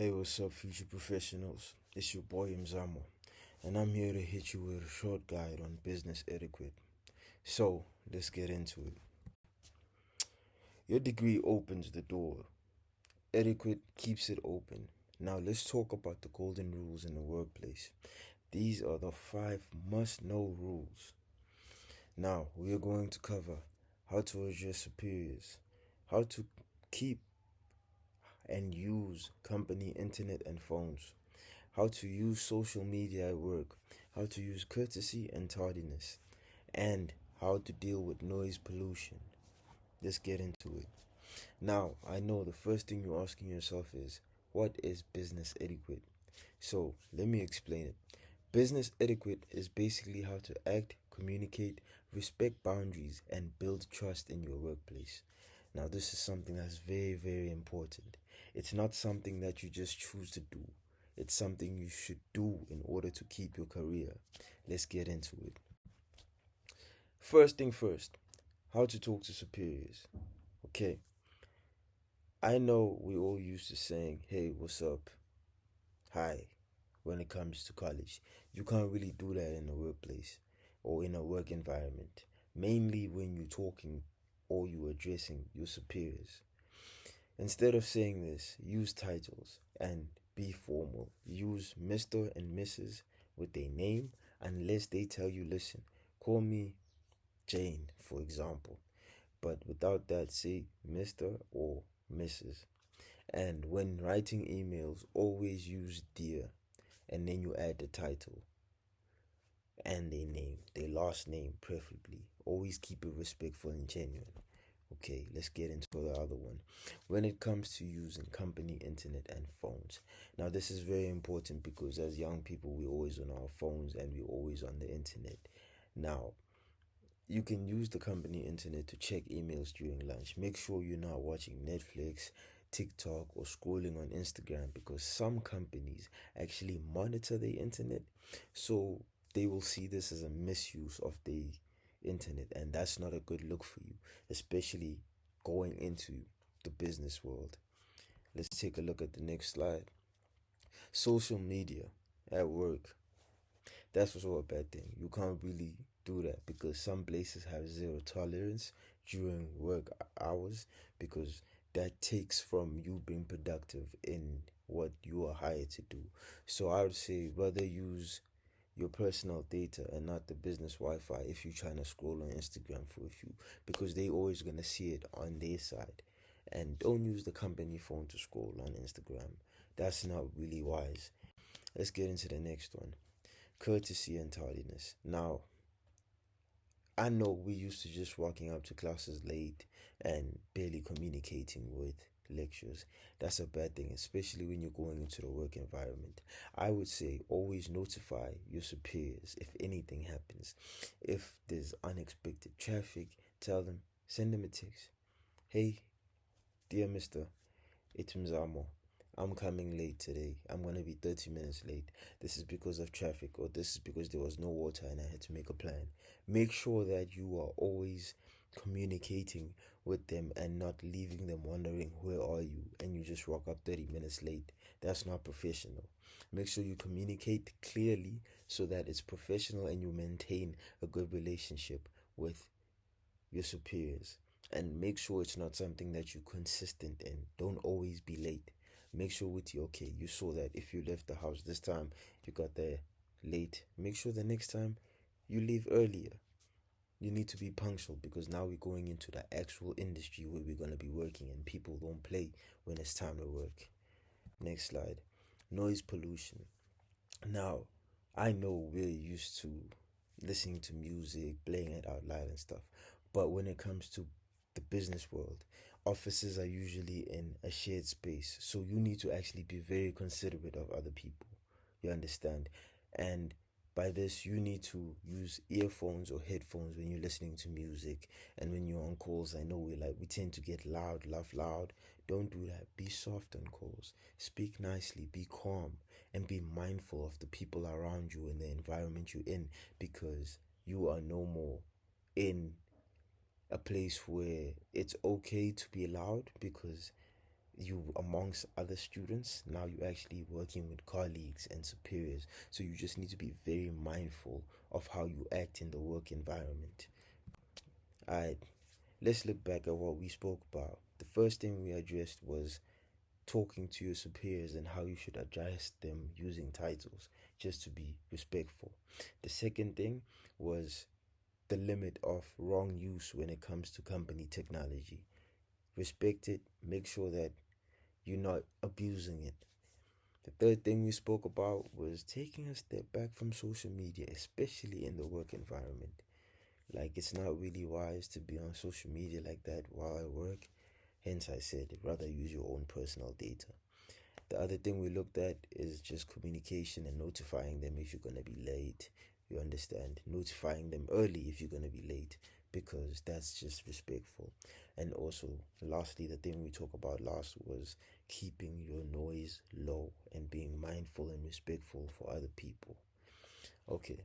Hey, what's up, future professionals? It's your boy Mzamo, and I'm here to hit you with a short guide on business etiquette. So, let's get into it. Your degree opens the door, etiquette keeps it open. Now, let's talk about the golden rules in the workplace. These are the 5 must-know rules. Now, we are going to cover how to address superiors, how to keep and use company internet and phones, how to use social media at work, how to use courtesy and tardiness, and how to deal with noise pollution. Let's get into it. Now, I know the first thing you're asking yourself is, what is business etiquette? So, let me explain it. Business etiquette is basically how to act, communicate, respect boundaries, and build trust in your workplace. Now, this is something that's very, very important. It's not something that you just choose to do, it's something you should do in order to keep your career. Let's get into it. First thing first, how to talk to superiors. Okay, I know we all used to saying, hey, what's up? Hi, when it comes to college. You can't really do that in a workplace or in a work environment, mainly when you're talking or you're addressing your superiors. Instead of saying this, use titles and be formal. Use Mr. and Mrs. with their name unless they tell you, listen, call me Jane, for example. But without that, say Mr. or Mrs. And when writing emails, always use dear and then you add the title and their name, their last name preferably. Always keep it respectful and genuine. Okay, let's get into the other one. When it comes to using company internet and phones. Now, this is very important because as young people, we're always on our phones and we're always on the internet. Now, you can use the company internet to check emails during lunch. Make sure you're not watching Netflix, TikTok, or scrolling on Instagram because some companies actually monitor the internet. So they will see this as a misuse of the internet, and that's not a good look for you, especially going into the business world. Let's take a look at the next slide. Social media at work. That's also a bad thing. You can't really do that because some places have zero tolerance during work hours because that takes from you being productive in what you are hired to do. So I would say rather use your personal data and not the business Wi-Fi if you're trying to scroll on Instagram for a few because they always gonna see it on their side. And don't use the company phone to scroll on Instagram. That's not really wise. Let's get into the next one. Courtesy and tardiness. Now, I know we used to just walking up to classes late and barely communicating with lecturers. That's a bad thing, especially when you're going into the work environment. I would say always notify your superiors if anything happens. If there's unexpected traffic, tell them, send them a text. Hey, dear Mr. Itumzamo, I'm coming late today. I'm gonna be 30 minutes late. This is because of traffic, or this is because there was no water and I had to make a plan. Make sure that you are always communicating with them and not leaving them wondering where are you and you just rock up 30 minutes late. That's not professional. Make sure you communicate clearly so that it's professional and you maintain a good relationship with your superiors, and make sure it's not something that you're consistent in. Don't always be late. Make sure with you, okay, you saw that if you left the house this time, you got there late. Make sure the next time you leave earlier. You need to be punctual because now we're going into the actual industry where we're going to be working and people don't play when it's time to work. Next slide. Noise pollution. Now, I know we're used to listening to music, playing it out loud and stuff. But when it comes to the business world, offices are usually in a shared space. So you need to actually be very considerate of other people. You understand? And by this, you need to use earphones or headphones when you're listening to music. And when you're on calls, I know we tend to get loud, laugh loud. Don't do that. Be soft on calls. Speak nicely. Be calm and be mindful of the people around you and the environment you're in because you are no more in a place where it's okay to be loud because you amongst other students. Now you're actually working with colleagues and superiors, so you just need to be very mindful of how you act in the work environment. Alright, let's look back at what we spoke about. The first thing we addressed was talking to your superiors and how you should address them using titles just to be respectful. The second thing was the limit of wrong use when it comes to company technology. Respect it, make sure that you're not abusing it. The third thing we spoke about was taking a step back from social media, especially in the work environment. Like, it's not really wise to be on social media like that while I work. Hence, I said, rather use your own personal data. The other thing we looked at is just communication and notifying them if you're going to be late. You understand? Notifying them early if you're going to be late, because that's just respectful. And also, lastly, the thing we talked about last was keeping your noise low and being mindful and respectful for other people. Okay,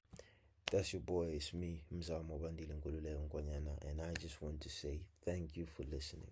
that's your boy. It's me, Mzamo Bandile Nkululeko Nkwanyana, and I just want to say thank you for listening.